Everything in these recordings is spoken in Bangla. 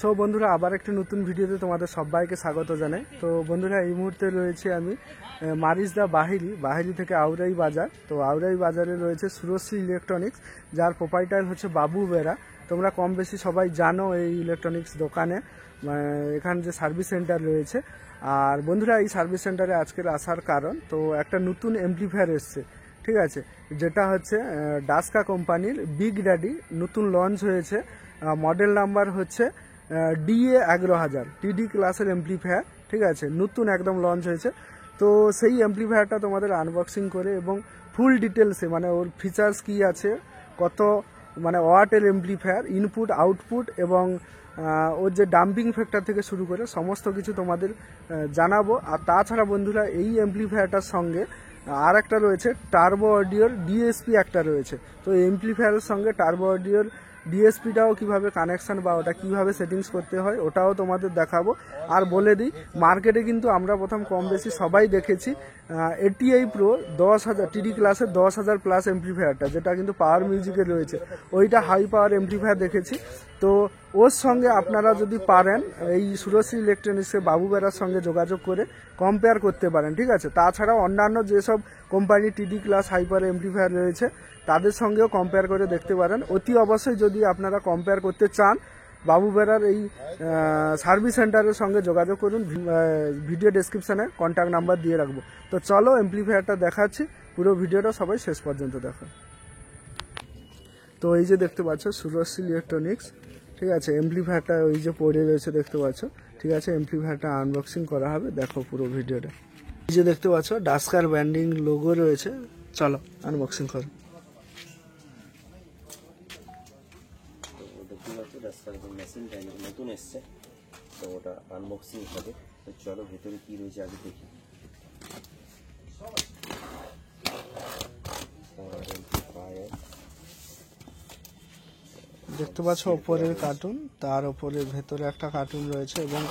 সো বন্ধুরা আবার একটা নতুন ভিডিওতে তোমাদের সবাইকে স্বাগত জানাই। তো বন্ধুরা এই মুহূর্তে রয়েছে আমি মারিসদা বাহিরি থেকে আউরাই বাজার। তো আউরাই বাজারে রয়েছে সুরশ্রী ইলেকট্রনিক্স, যার প্রোপাইটার হচ্ছে বাবু বেরা। তোমরা কম বেশি সবাই জানো এই ইলেকট্রনিক্স দোকানে এখানে যে সার্ভিস সেন্টার রয়েছে। আর বন্ধুরা এই সার্ভিস সেন্টারে আজকের আসার কারণ, তো একটা নতুন এমপ্লিফায়ার এসছে, ঠিক আছে, যেটা হচ্ছে ডাস্কা কোম্পানির বিগ ড্যাডি নতুন লঞ্চ হয়েছে। মডেল নাম্বার হচ্ছে DA 11000 TD ক্লাসের এমপ্লিফায়ার, ঠিক আছে, নতুন একদম লঞ্চ হয়েছে। তো সেই এমপ্লিফায়ারটা তোমাদের আনবক্সিং করে এবং ফুল ডিটেলসে মানে ওর ফিচার্স কি আছে, কত মানে ওয়াটের এমপ্লিফায়ার, ইনপুট আউটপুট এবং ওর যে ডাম্পিং ফ্যাক্টর থেকে শুরু করে সমস্ত কিছু তোমাদের জানাবো। আর তাছাড়া বন্ধুরা এই এমপ্লিফায়ারটার সঙ্গে আর একটা রয়েছে টার্বো অডিওর DSP একটা রয়েছে। তো এমপ্লিফায়ারের সঙ্গে টার্বো অডিওর ডিএসপিটাও কিভাবে কানেকশন বা ওটা কিভাবে সেটিংস করতে হয় ওটাও তোমাদের দেখাবো। আর বলে দিই, মার্কেটে কিন্তু আমরা প্রথম কম বেশি সবাই দেখেছি ATI Pro 10000 TD ক্লাসের 10000 প্লাস এমপ্লিফায়ারটা, যেটা কিন্তু পাওয়ার মিউজিকে রয়েছে, ওইটা হাই পাওয়ার এমপ্লিফায়ার দেখেছি। তো ওর সঙ্গে আপনারা যদি পারেন এই সুরশ্রী ইলেকট্রনিক্সের বাবু বেরার সঙ্গে যোগাযোগ করে কম্পেয়ার করতে পারেন, ঠিক আছে। তাছাড়াও অন্যান্য যেসব company TD class high power amplifier রয়েছে তাদের সঙ্গেও কম্পেয়ার করে দেখতে পারেন। অতি অবশ্যই যদি আপনারা কম্পেয়ার করতে চান বাবু বেরার এই সার্ভিস সেন্টারের সঙ্গে যোগাযোগ করুন। ভিডিও ডেসক্রিপশানে কন্ট্যাক্ট নাম্বার দিয়ে রাখবো। তো চলো এমপ্লিফায়ারটা দেখাচ্ছি, পুরো ভিডিওটা সবাই শেষ পর্যন্ত দেখো। তো এই যে দেখতে পাচ্ছ সুরশ্রী ইলেকট্রনিক্স, ঠিক আছে, এমপ্লিফায়ারটা ওই যে পড়ে রয়েছে দেখতে পাচ্ছ, ঠিক আছে। এমপ্লিফায়ারটা আনবক্সিং করা হবে, দেখো পুরো ভিডিওটা। এই যে দেখতে পাচ্ছ ডাস্কার ব্র্যান্ডিং লোগো রয়েছে, চলো আনবক্সিং করো। মেশিনটা নতুন এসছে, তো ওটা আনবক্সিং হবে। তো চলো ভেতরে কি রয়েছে আগে দেখি। দেখতে পাচ্ছ ওপরের কার্টুন, তার ওপরে ভেতরে একটা কার্টুন রয়েছে এবং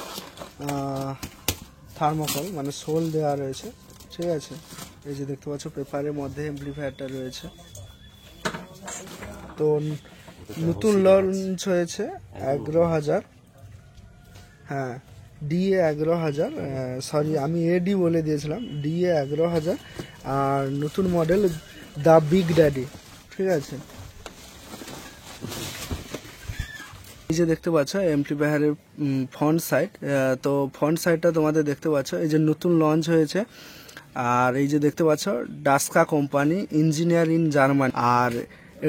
থার্মোকল মানে সোল দেওয়া রয়েছে, ঠিক আছে। এই যে দেখতে পাচ্ছ পেপারের মধ্যে এমপ্লিফায়ারটা রয়েছে। তো নতুন লঞ্চ হয়েছে 11000, হ্যাঁ DA 11000, সরি আমি AD বলে দিয়েছিলাম, DA 11000। আর নতুন মডেল দ্য বিগ ড্যাডি, ঠিক আছে। এই যে দেখতে পাচ্ছ এমপ্লিফায়ারের ফ্রন্ট সাইড, তো ফ্রন্ট সাইডটা তোমাদের দেখতে পাচ্ছ এই যে নতুন লঞ্চ হয়েছে। আর এই যে দেখতে পাচ্ছ ডাস্কা কোম্পানি, ইঞ্জিনিয়ার ইন জার্মানি। আর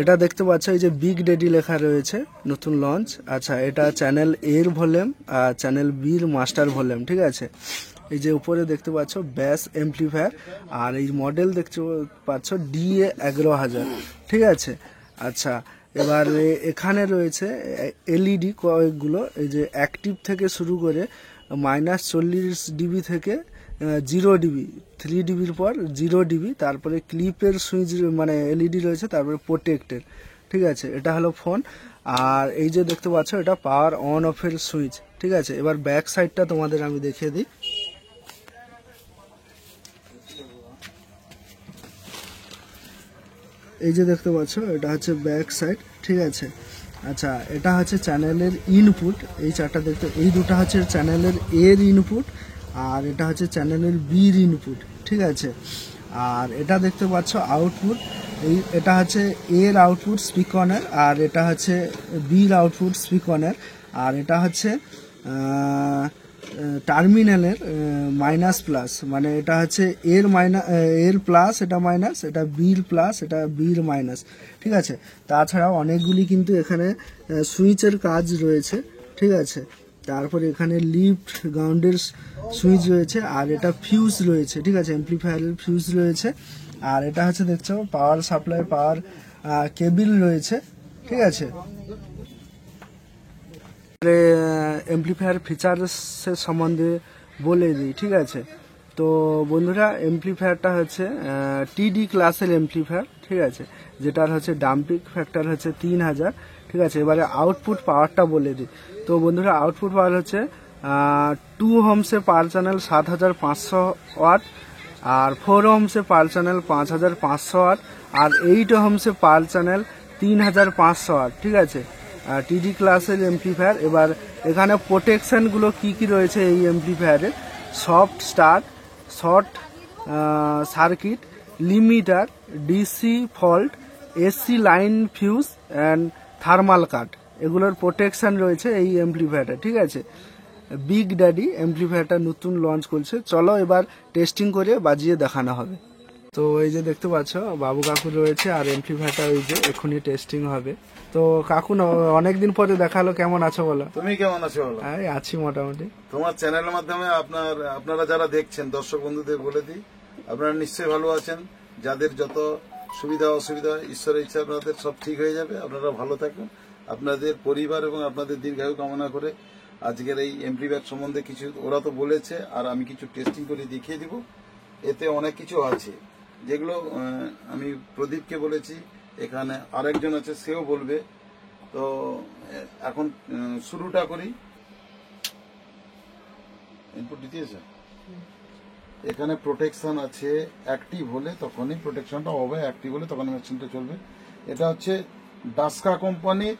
এটা দেখতে পাচ্ছ এই যে বিগ ড্যাডি লেখা রয়েছে, নতুন লঞ্চ। আচ্ছা, এটা চ্যানেল এর ভলিউম আর চ্যানেল বির মাস্টার ভলিউম, ঠিক আছে। এই যে উপরে দেখতে পাচ্ছ ব্যাস এমপ্লিফায়ার, আর এই মডেল দেখতে পাচ্ছ DA 11000, ঠিক আছে। আচ্ছা, এবার এখানে রয়েছে LED কয়েকগুলো, এই যে অ্যাক্টিভ থেকে শুরু করে -40 dB থেকে 0 dB, 3 dBর পর 0 dB, তারপরে ক্লিপের সুইচ মানে LED রয়েছে, তারপরে প্রোটেক্টের, ঠিক আছে। এটা হলো ফোন। আর এই যে দেখতে পাচ্ছ এটা পাওয়ার অন অফের সুইচ, ঠিক আছে। এবার ব্যাক সাইডটা তোমাদের আমি দেখিয়ে দিই। এই যে দেখতে পাচ্ছ এটা হচ্ছে ব্যাক সাইড, ঠিক আছে। আচ্ছা, এটা হচ্ছে চ্যানেলের ইনপুট, এই চারটা দেখতে, এই দুটো হচ্ছে চ্যানেলের এর ইনপুট, আর এটা হচ্ছে চ্যানেলের বির ইনপুট, ঠিক আছে। আর এটা দেখতে পাচ্ছ আউটপুট, এটা হচ্ছে এর আউটপুট স্পিকনের, আর এটা হচ্ছে বির আউটপুট স্পিকনের। আর এটা হচ্ছে টার্মিনালের মাইনাস প্লাস, মানে এটা হচ্ছে এর প্লাস, এটা মাইনাস, এটা বির প্লাস, এটা বির মাইনাস, ঠিক আছে। তাছাড়াও অনেকগুলি কিন্তু এখানে সুইচের কাজ রয়েছে, ঠিক আছে। তারপরে এখানে লিফট গ্রাউন্ডের সুইচ রয়েছে, আর এটা ফিউজ রয়েছে, ঠিক আছে, এমপ্লিফায়ারের ফিউজ রয়েছে। আর এটা হচ্ছে দেখছো পাওয়ার সাপ্লাই, পাওয়ার কেবিল রয়েছে, ঠিক আছে। এমপ্লিফায়ার ফিচার্সের সম্বন্ধে বলে দিই, ঠিক আছে। তো বন্ধুরা এমপ্লিফায়ারটা হচ্ছে TD ক্লাসের এমপ্লিফায়ার, ঠিক আছে, যেটার হচ্ছে ডাম্পিং ফ্যাক্টর হচ্ছে 3000, ঠিক আছে। এবারে আউটপুট পাওয়ারটা বলে দিই। তো বন্ধুরা আউটপুট পাওয়ার হচ্ছে 2 ohms পার চ্যানেল 7500 ওয়াট, আর 4 ohms পার চ্যানেল 5500 ওয়াট, আর 8 ohms পার চ্যানেল 3500 ওয়াট, ঠিক আছে। টিডি ক্লাসের এমপ্লিফায়ার। এবার এখানে প্রোটেকশনগুলো কি কি রয়েছে এই এমপ্লিফায়ারে: soft start, short circuit, limiter, DC fault, AC line fuse and thermal cut, এগুলোর প্রোটেকশন রয়েছে এই এমপ্লিফায়ারটা। ঠিক আছে, বিগ ড্যাডি এমপ্লিফায়ারটা নতুন লঞ্চ করছে। চলো এবার টেস্টিং করে বাজিয়ে দেখানো হবে। তো এই যে দেখতে পাচ্ছ বাবু কাকু রয়েছে, আর এমপ্লিফায়ারটা ওই যে এখনই টেস্টিং হবে। তো কাকু অনেকদিন পরে দেখালো, কেমন আছো বলো? তুমি কেমন আছো বলো? এই আছি মোটামুটি। তোমার চ্যানেলের মাধ্যমে আপনারা যারা দেখছেন দর্শক বন্ধুদের বলে দিই, আপনারা নিশ্চয়ই ভালো আছেন। যাদের যত সুবিধা অসুবিধা ঈশ্বরের ইচ্ছা আপনাদের সব ঠিক হয়ে যাবে। আপনারা ভালো থাকুন, আপনাদের পরিবার এবং আপনাদের দীর্ঘায়ু কামনা করে আজকের এই এমপ্লিফায়ার সম্বন্ধে কিছু ওরা তো বলেছে, আর আমি কিছু টেস্টিং করে দেখিয়ে দিব। এতে অনেক কিছু আছে যেগুলো আমি প্রদীপকে বলেছি, এখানে আরেকজন আছে সেও বলবে। তো এখন শুরুটা করি। ইনপুট দিতেছে, এখানে প্রোটেকশন আছে। অ্যাক্টিভ হলে তখনই প্রোটেকশনটা হবে, অ্যাক্টিভ হলে তখন মেশিনটা চলবে। এটা হচ্ছে ডাস্কা কোম্পানির,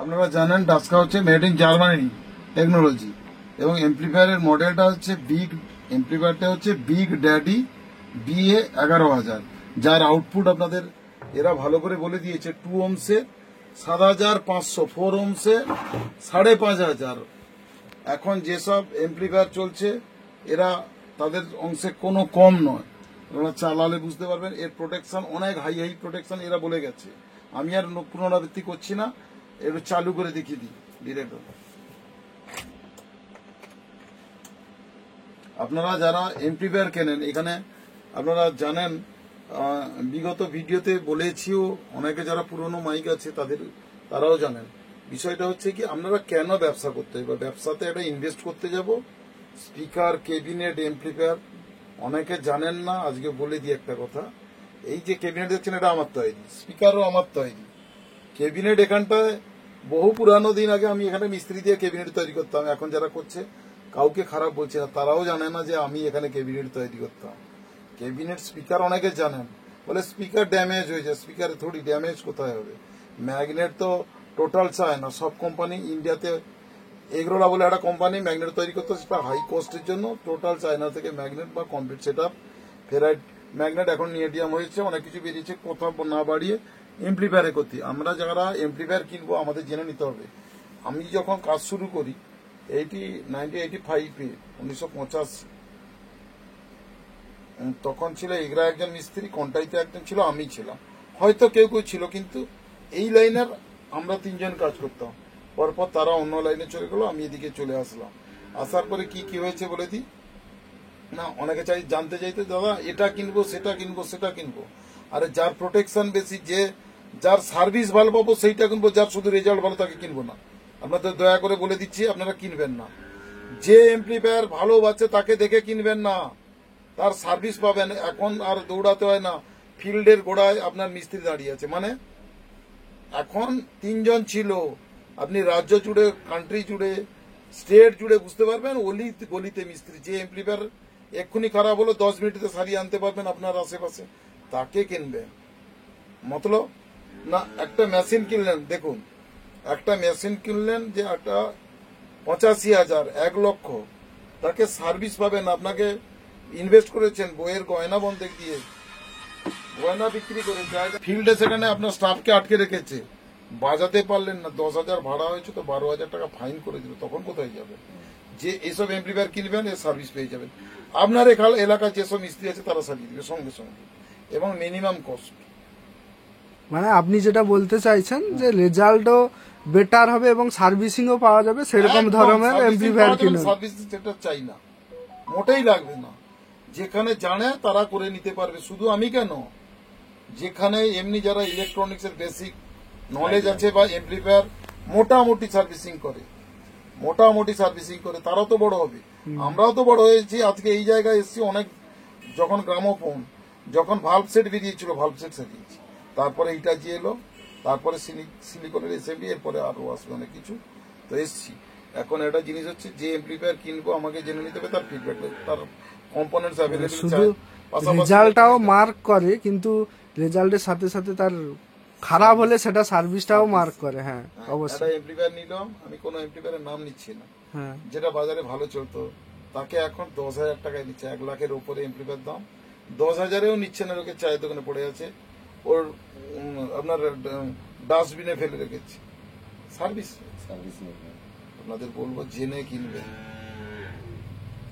আপনারা জানেন ডাস্কা হচ্ছে মেড ইন জার্মানি টেকনোলজি, এবং এমপ্লিফায়ারের মডেলটা হচ্ছে এমপ্লিফায়ারটা হচ্ছে বিগ ড্যাডি BA 11,000, যার আউটপুট আপনাদের এরা ভালো করে বলে দিয়েছে 2 ohmsে 7,500, 4 ohmsে 5,500। এখন যেসব এমপ্লিফায়ার চলছে এরা তাদের অংশে কোনো কম নয়, আপনারা চালালে বুঝতে পারবেন। এর প্রোটেকশন অনেক হাই প্রোটেকশন এরা বলে গেছে। আমি আর পুনরাবৃত্তি করছি না, একটু চালু করে দেখিয়ে দিই ডিরেক্ট। আপনারা যারা এমপ্লিফায়ার কেনেন, এখানে আপনারা জানেন বিগত ভিডিওতে বলেছিও, অনেকে যারা পুরনো মাইক আছে তারাও জানেন। বিষয়টা হচ্ছে কি, আপনারা কেন ব্যবসা করতে হবে, ব্যবসাতে একটা ইনভেস্ট করতে যাব। স্পিকার, ক্যাবিনেট, এমপ্লিফায়ার অনেকে জানেন না, আজকে বলে দিই একটা কথা। এই যে ক্যাবিনেট দেখছেন এটা আমার তৈরি, স্পিকারও আমার তৈরি। ক্যাবিনেট এখানটায় বহু পুরানো দিন আগে আমি এখানে মিস্ত্রি দিয়ে ক্যাবিনেট তৈরি করতাম। এখন যারা করছে কাউকে খারাপ বলছে না, তারাও জানে না যে আমি এখানে ক্যাবিনেট তৈরি করতাম। ক্যাবিনেট স্পিকার অনেকে জানেন, বলে স্পিকার ড্যামেজ হয়ে যায়। স্পিকারে থোড়ি ড্যামেজ কোথায় হবে? ম্যাগনেট তো টোটাল চায় না সব কোম্পানি। ইন্ডিয়াতে এগরোলা বলে একটা কোম্পানি ম্যাগনেট তৈরি করতে, সেটা হাই কস্টের জন্য টোটাল চায়না থেকে ম্যাগনেট বা complete set up ferrite magnet এখন নিয়েডিয়াম হয়েছে, অনেক কিছু বেরিয়েছে। কথা না বাড়িয়ে এমপ্লিফায়ারে করতে, আমরা যারা এমপ্লিফায়ার কিনবো আমাদের জেনে নিতে হবে। আমি যখন কাজ শুরু করি 1985-এ 1985, তখন ছিল এগরা একজন মিস্ত্রি, কন্টাইতে একজন ছিল, আমি ছিলাম, হয়তো কেউ কেউ ছিল, কিন্তু এই লাইনের আমরা 3 জন কাজ করতাম। পরপর তারা অন্য লাইনে চলে গেল, আমি এদিকে চলে আসলাম। আসার পরে কি হয়েছে বলে দিই না, অনেকে জানতে চাইতে, দাদা এটা কিনবো, সেটা কিনবো, সেটা কিনবো। আরে যার প্রোটেকশন বেশি, যার সার্ভিস ভালো পাবো সেইটা কিনবো, যার শুধু রেজাল্ট ভালো তাকে কিনবো না। আপনাদের দয়া করে বলে দিচ্ছি, আপনারা কিনবেন না। যে এমপ্লিফায়ার ভালো বাজছে তাকে দেখে কিনবেন না, তার সার্ভিস পাবেন। এখন আর দৌড়াতে হয় না, ফিল্ডের গোড়ায় আপনার মিস্ত্রি দাঁড়িয়ে আছে। মানে এখন 3 জন ছিল, আপনি রাজ্য জুড়ে, কান্ট্রি জুড়ে, স্টেট জুড়ে বুঝতে পারবেন, গলিতে মিস্ত্রি। যে এমপ্লিফায়ার এক্ষুনি খারাপ হলো 10 মিনিটে সারিয়ে আনতে পারবেন আপনার আশেপাশে, তাকে কিনবেন। মতলব না, একটা মেশিন কিনলেন, দেখুন একটা মেশিন কিনলেন যে একটা 85,000, 1 লক্ষ, তাকে সার্ভিস পাবেন। আপনাকে ইনভেস্ট করেছেন বইয়ের গয়না বন্ধক দিয়ে, গয়না বিক্রি করে ফিল্ডে, সেখানে আপনার স্টাফকে আটকে রেখেছে, বাজাতে পারলেন না, 10,000 ভাড়া হয়েছে তো 12,000 টাকা ফাইন করে দিল, তখন কোথায় যাবে? যে এইসব এমপ্লিফায়ার কিনবেন, এর সার্ভিস পেয়ে যাবেন। আপনার এলাকায় যেসব মিস্ত্রি আছে তারা সারিয়ে দিবে সঙ্গে সঙ্গে, এবং মিনিমাম কস্ট। মানে আপনি যেটা বলতে চাইছেন যে রেজাল্টও বেটার হবে এবং সার্ভিসিংও পাওয়া যাবে, সেরকম ধরনের এমপ্লিফায়ার কিনুন। সার্ভিস সেটা চাই না, মোটেই লাগবে না। যেখানে জানে তারা করে নিতে পারবে, শুধু আমি কেন, যেখানে এমনি যারা ইলেকট্রনিক্স এর বেসিক নলেজ আছে বা এমপ্লিফায়ার মোটামুটি সার্ভিসিং করে তারা তো বড় হবে। আমরাও তো বড় হয়েছি, আজকে এই জায়গায় এসেছি। অনেক যখন গ্রামোফোন, যখন ভাল্ব সেট বেরিয়েছিল, ভাল্ব সেট সারিয়েছি, তারপরে হিটাচি এলো, তারপরে সিলিকনের এসএমডি, এরপরে আরো আসবে অনেক কিছু, তো এসছি। এখন একটা জিনিস হচ্ছে, যে এমপ্লিফায়ার কিনবো আমাকে জেনে নিতে হবে তার ফিডব্যাক, তার কম্পোনেন্টস অ্যাভেলেবল। শুধু রেজাল্টটাও মার্ক করে, কিন্তু রেজাল্টের সাথে সাথে তার খারাপ হলে সেটা সার্ভিসটাও মার্ক করে। হ্যাঁ অবশ্যই। একটা এমপ্লিফায়ার নিলাম, আমি কোনো এমপ্লিফায়ারের নাম নিচ্ছি না, হ্যাঁ যেটা বাজারে ভালো চলতো তাকে এখন 10,000 টাকায় নিচ্ছে, 1 লাখের উপরে এমপ্লিফায়ার দাম, 10,000-এও নিচ্ছে না, লোকের চায়ের দোকানে পড়ে আছে, ওর আপনার ডাস্টবিনে ফেলে রেখেছে। সার্ভিস আপনাদের বলবো জেনে কিনবে।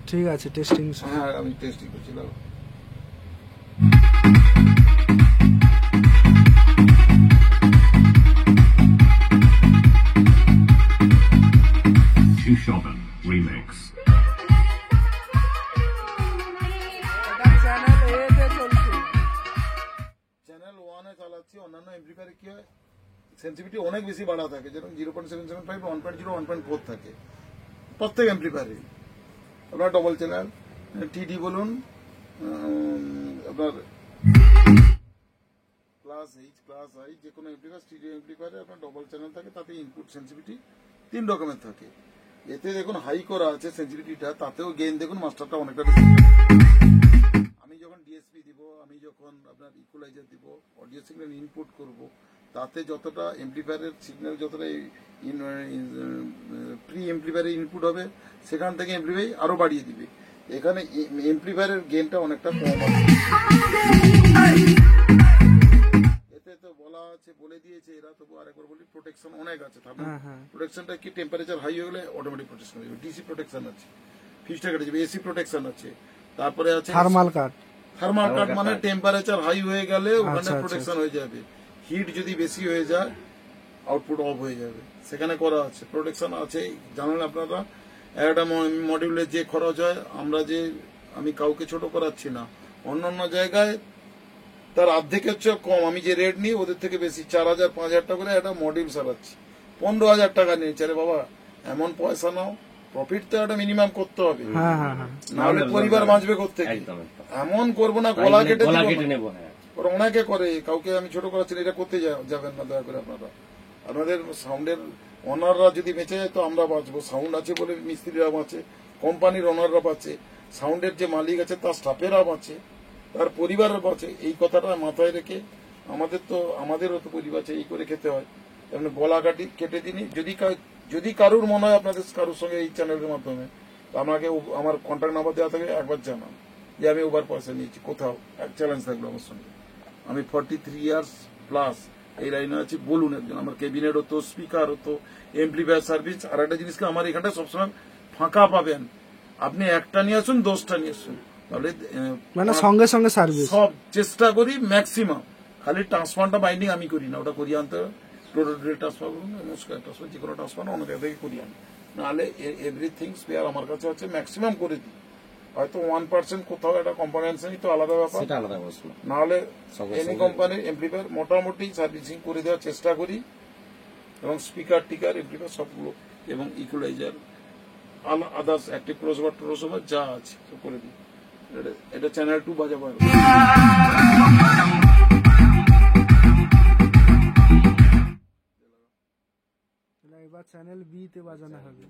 ঠিক আছে, টেস্টিং। হ্যাঁ আমি টেস্টিং করছিলাম। Shoven Remix. চ্যানেল 1-এ চালাচ্ছি, অন্যান্য এমপ্লিফায়ারে কি হয় সেন্সিটিভিটি অনেক বেশি বাড়া থাকে, যেরকম 0.775, 1.0, 1.4 থাকে প্রত্যেক এমপ্লিফায়ারে। আপনার ডবল চ্যানেল টিডি বলুন, আপনার ক্লাস এইচ ক্লাস আই, যে কোনো এমপ্লিফায়ার স্টিরিও এমপ্লিফায়ারে আপনার ডবল চ্যানেল থাকে, তাতে ইনপুট সেন্সিটিভিটি 3 রকমের থাকে। এতে দেখুন হাই করা আছে সেন্সিটিভিটিটা, তাতেও গেইন দেখুন মাস্টারটা অনেকটা বেশি। আমি যখন ডিএসপি দিব, আমি যখন আপনার ইকুয়ালাইজার দিব, অডিও সিগন্যাল ইনপুট করব, তাতে যতটা এমপ্লিফায়ারের সিগন্যাল যতটা প্রি এমপ্লিফায়ারে ইনপুট হবে, সেখান থেকে এমপ্লিফায়ার আরো বাড়িয়ে দিবে। এখানে এমপ্লিফায়ারের গেইনটা অনেকটা কম আছে। এতে তো বলা আছে, বলে দিয়েছে এরা, তবু আরেকবার বলি, প্রোটেকশন অনেক আছে। প্রোটেকশনটা কি, টেম্পারেচার হাই হয়ে গেলে অটোমেটিক প্রোটেকশন হয়ে যাবে, ডিসি প্রোটেকশন আছে, ফিউজটা কেটে যাবে, এসি প্রোটেকশন আছে, তারপরে আছে থার্মাল কাট। থার্মাল কাট মানে টেম্পারেচার হাই হয়ে গেলে ওখানে আচ্ছা, প্রোটেকশন হয়ে যাবে, হিট যদি বেশি হয়ে যায় আউটপুট অফ হয়ে যাবে, সেখানে করা আছে প্রোটেকশন আছে। জানেন আপনারা একটা মডিউলের যে খরচ হয়, আমি কাউকে ছোট করাচ্ছি না, অন্যান্য জায়গায় তার অর্ধেকের চেয়ে কম, আমি যে রেট নিই ওদের থেকে বেশি, 4,000 5,000 টাকা করে একটা মডিউল সারাচ্ছি, 15,000 টাকা নিয়েছে। আরে বাবা, এমন পয়সা নাও, প্রফিট তো একটা মিনিমাম করতে হবে, নাহলে পরিবার বাঁচবে কোত্থেকে। এমন করবো না গলা কেটে নেবো, ওরা অনেকে করে, কাউকে আমি ছোট করাচ্ছি, এটা করতে যাবেন না দয়া করে আপনারা। আপনাদের সাউন্ডের ওনাররা যদি বেঁচে যায় তো আমরা বাঁচবো, সাউন্ড আছে বলে মিস্ত্রিরা বাঁচে, কোম্পানির ওনাররা বাঁচে, সাউন্ডের যে মালিক আছে তার স্টাফেরা বাঁচে, তার পরিবারের বাঁচে। এই কথাটা মাথায় রেখে আমাদেরও তো পরিবার আছে, এই করে খেতে হয়। তেমনি গলা কেটে দিনই। যদি কারুর মনে হয় আপনাদের কারুর সঙ্গে এই চ্যানেলের মাধ্যমে, তো আমাকে আমার কন্ট্যাক্ট নাম্বার দেওয়া থাকে, একবার জানান যে আমি ওভার পয়সা নিয়েছি কোথাও, এক চ্যালেঞ্জ থাকলো আমার সঙ্গে। আমি 43 ইয়ার্স প্লাস এই লাইনে আছি, বলুন একজন। আমার ক্যাবিনেট হতো, স্পিকার হতো, এমপ্লিফায়ার সার্ভিস। আর একটা জিনিসকে আমার এখানটা সবসময় ফাঁকা পাবেন, আপনি একটা নিয়ে আসুন, 10টা নিয়ে আসুন, তাহলে মানে সঙ্গে সঙ্গে সার্ভিস সব চেষ্টা করি ম্যাক্সিমাম। খালি ট্রান্সফারটা বাইন্ডিং আমি করি না, ওটা করিয়ে আনতে হবে। ট্রান্সফার করুন, ট্রান্সফার, যে কোনো ট্রান্সফার অনেক থেকে করি আনি, নাহলে এভরিথিং স্পেয়ার আমার কাছে আছে, ম্যাক্সিমাম করে দিই। হয়তো 1% কোথাও একটা কম্পোনেন্টস নেই তো আলাদা ব্যাপার, নাহলে এনি কোম্পানির এমপ্লিফায়ার মোটামুটি সার্ভিসিং করে দেওয়ার চেষ্টা করি, এবং স্পিকার টিকার এমপ্লিফায়ার সবগুলো, এবং ইকুয়ালাইজার, আদার্স অ্যাক্টিভ ক্রসওভার যা আছে সব করে দিই। এটা চ্যানেল 2 বাজাবো। এবার চ্যানেল বি তে বাজানো হবে।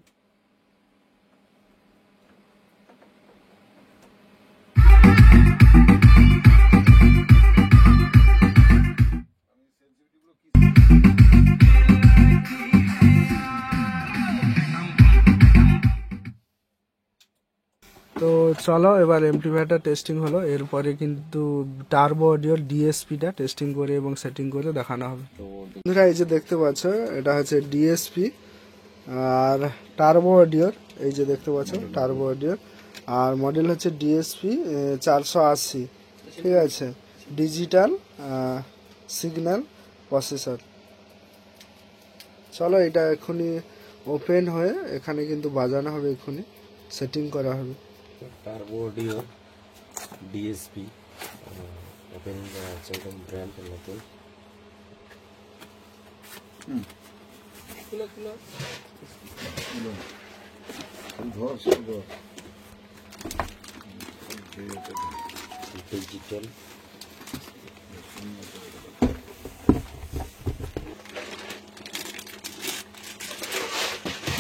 তো চলো, এবার এমপ্লিফায়ারটা টেস্টিং হলো, এরপরে কিন্তু টার্বো অডিওর ডিএসপিটা টেস্টিং করে এবং সেটিং করে দেখানো হবে। বন্ধুরা এই যে দেখতে পাচ্ছ, এটা হচ্ছে ডিএসপি, আর টার্বো অডিওর এই যে দেখতে পাচ্ছ টার্বো অডিওর, আর মডেল হচ্ছে ডিএসপি 480, ঠিক আছে, ডিজিটাল সিগন্যাল প্রসেসর। চলো এটা এক্ষুনি ওপেন হয়ে এখানে কিন্তু বাজানো হবে, এক্ষুনি সেটিং করা হবে। টার্বো অডিও ডিএসপি ওপেনিং করা হচ্ছে, একদম ব্র্যান্ড নতুন। ডিজিটাল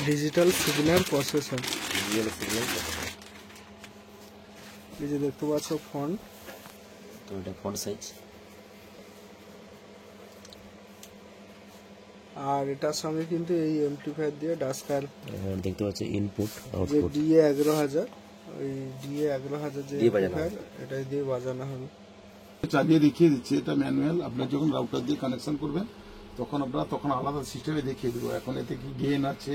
ডিজিটাল সিগন্যাল প্রসেসর, এই যে দেখতে পাচ্ছ ফন্ট, তো এটা ফন্ট সাইজ আর এটার সঙ্গে কিন্তু এই এমপ্লিফায়ার দিয়ে ডাস্কার দেখতে পাচ্ছি ইনপুট যে আউটপুট ডিএ 11,000, ওই ডিএ 11,000 যে দিয়ে বাজানো amplifier, এটাই দিয়ে বাজানো হবে। চালিয়ে দেখিয়ে দিচ্ছি, এটা ম্যানুয়াল। আপনার যখন রাউটার দিয়ে কানেকশন করবেন তখন আলাদা সিস্টেমে দেখিয়ে দেবো। এখন এতে কি গেইন আছে,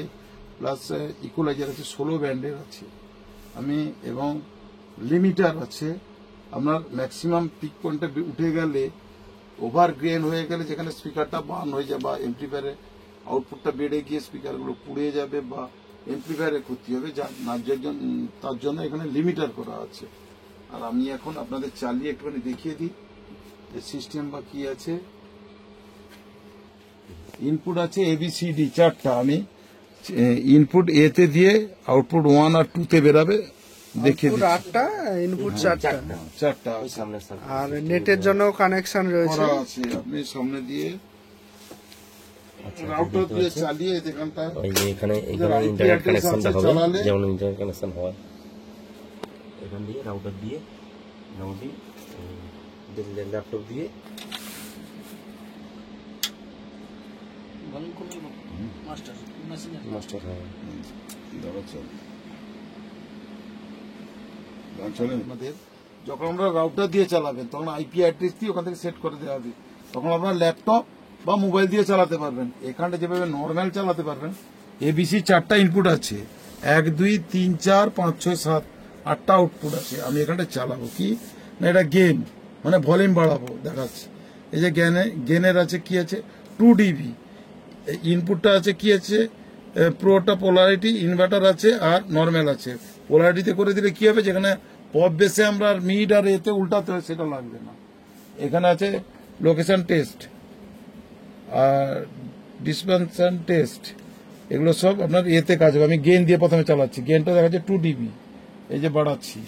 প্লাস ইকুয়ালাইজার আছে, 16 ব্যান্ডের আছে এবং লিমিটার আছে। আপনার ম্যাক্সিমাম পিক পয়েন্টে উঠে গেলে, ওভার গ্রেন হয়ে গেলে, যেখানে স্পিকারটা বার্ন হয়ে যায় বা এমপ্লিফায়ারে আউটপুটটা বেড়ে গিয়ে স্পিকারগুলো পুড়ে যাবে বা এমপ্লিফায়ারে ক্ষতি হবে, তার জন্য এখানে লিমিটার করা আছে। আর আমি এখন আপনাদের চালিয়ে একটুখানি দেখিয়ে দিই যে সিস্টেম বা কি আছে। ইনপুট আছে ABCD 4টা। আমি ইনপুট এতে দিয়ে আউটপুট 1 আর 2 তে বেরাবে, দেখিয়ে আউটপুট দিচ্ছি। 8টা, ইনপুট 4টা। 4টা ওই আছে, সামনের সামনে আর নেটের জন্য কানেকশন রয়েছে। করা আছে। আপনি সামনে দিয়ে রাউটার দিয়ে চালিয়ে এখানটা ওই যে এখানে IP ইন্টারনেট address কানেকশনটা আছে, হবে, চালালে যেমন ইন্টারনেট কানেকশন হয় এখান দিয়ে রাউটার দিয়ে মোটামুটি ল্যাপটপ দিয়ে মাস্টার হয়। আমাদের যখন আমরা রাউটার দিয়ে চালাবেন তখন IP অ্যাড্রেস দিয়ে ওখান থেকে সেট করে দেওয়া হবে। তখন আপনার ল্যাপটপ বা মোবাইল দিয়ে চালাতে পারবেন। এখানটা যেভাবে নর্মাল চালাতে পারবেন, ABC 4টা ইনপুট আছে, 1 2 3 4 5 6 7 8টা আউটপুট আছে। আমি এখানটা চালাবো কি না, এটা গেন মানে ভলিউম বাড়াবো, দেখাচ্ছি। এই যে গেনের আছে কি আছে 2 dB, ইনপুটটা আছে কি আছে প্রোটা পোলারিটি, ইনভার্টার আছে আর নর্মাল আছে। পোলারিটিতে করে দিলে কি হবে, যেখানে পপ বেসে আমরা মিড আর এতে উল্টাতে হয় সেটা লাগবে না। এখানে আছে লোকেশন টেস্ট আর ডিসপেনশন টেস্ট, এগুলো সব আপনার এতে কাজ হবে। আমি গেন দিয়ে প্রথমে চালাচ্ছি, গেনটা দেখা যাচ্ছে 2 dB, এই যে বাড়াচ্ছি।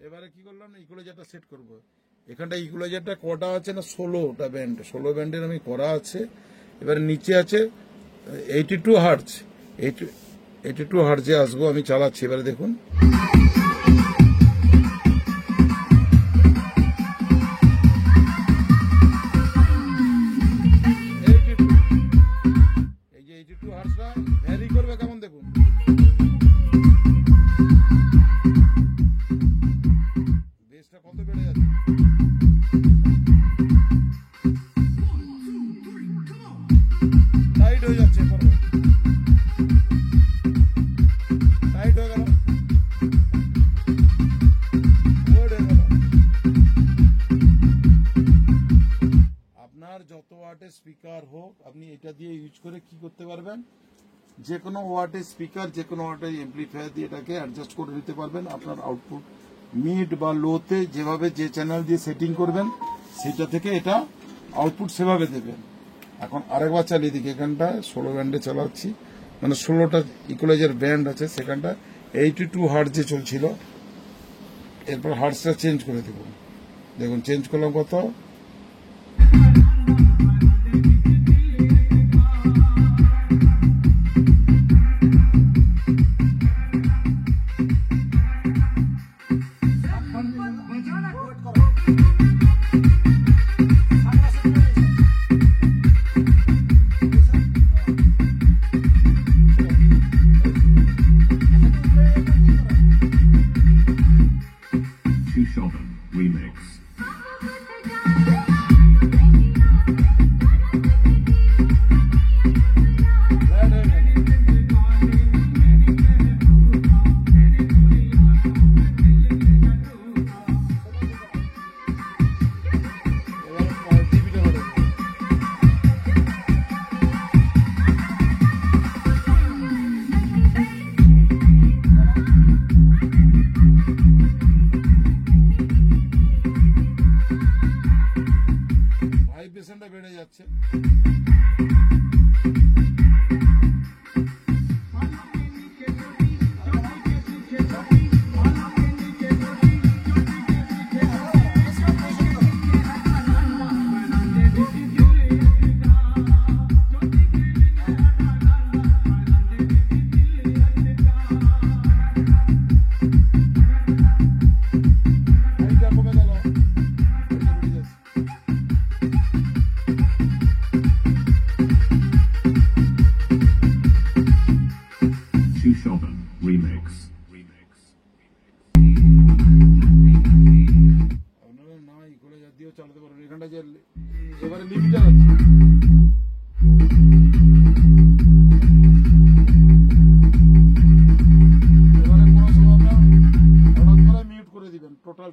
এবারে কি করলাম, ইকুয়ালাইজারটা সেট করব। এখানটা ইকুয়ালাইজারটা কটা আছে না 16টা ব্যান্ড, 16 ব্যান্ডের আমি করা আছে। এবারে নিচে আছে 82 হার্জ, 82 হার্জে আসবো। আমি চালাচ্ছি, এবারে দেখুন। এই যে 82 হার্জটা ভ্যারি করবে কেমন দেখুন। বেসটা কত বেড়ে যাচ্ছে। টাইট হয়ে যাচ্ছে, টাইট হয়ে গেল, আপনার যত ওয়াটের স্পিকার হোক, আপনি এটা দিয়ে ইউজ করে কি করতে পারবেন, যে কোনো ওয়াটের স্পিকার, যে কোনো ওয়াটের এমপ্লিফায়ার দিয়ে এটাকে অ্যাডজাস্ট করে নিতে পারবেন। আপনার আউটপুট মিড বা লোতে যেভাবে যে চ্যানেল দিয়ে সেটিং করবেন, সেটা থেকে এটা আউটপুট সেভাবে দেবেন। এখন আরেকবার চালিয়ে দিকে, এখানটা 16 ব্যান্ডে চালাচ্ছি, মানে 16টা ইকুয়ালাইজার ব্যান্ড আছে। সেখানটা 82 হার্জে চলছিল, এরপর হার্জটা চেঞ্জ করে দেব। দেখুন চেঞ্জ করলাম কত, Shonen Remix.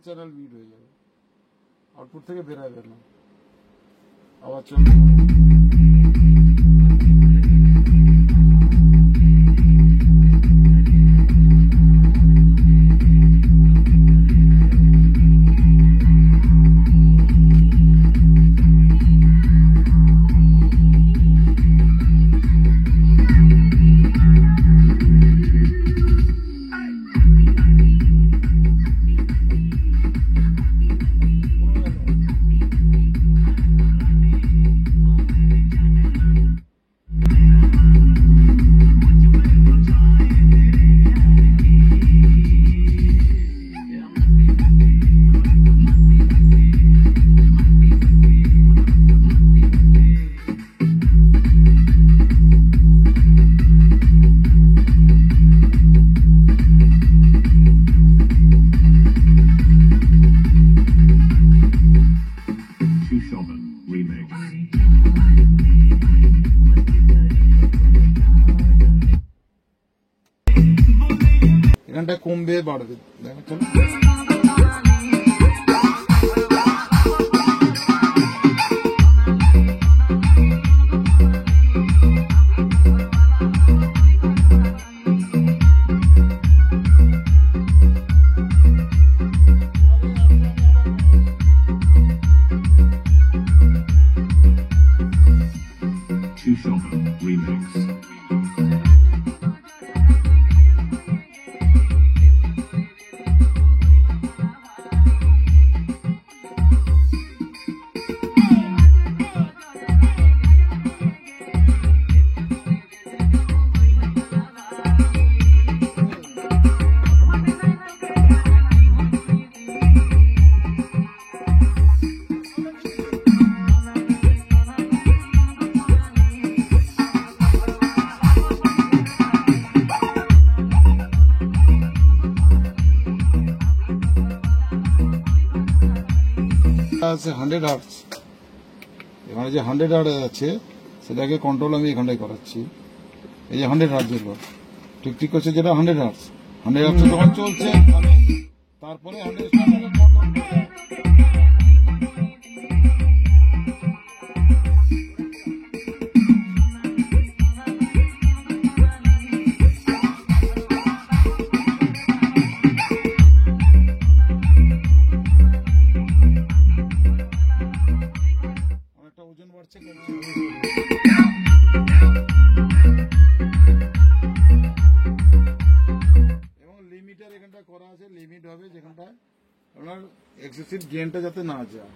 চ্যানেল মিউট হয়ে যাবে, আউটপুট থেকে বেরাবে না, আবার চলবে। এখানটা কমবে বাড়বে, দেখো চলো। Two Shogun Remix. আছে 100 হার্টজ, এখানে যে 100 হার্টজ আছে সেটাকে কন্ট্রোল আমি এখানটাই করাচ্ছি। এই যে 100 হার্টজ হলো ঠিক করছে, যেটা 100 হার্টজ যখন চলছে আমি তারপরে 100 কন্ট্রোল ওজন বাড়ছে এবং লিমিটার এখানটা করা আছে, লিমিট হবে যেখানটায় আপনার এক্সেসিভ গেইনটা যাতে না যায়।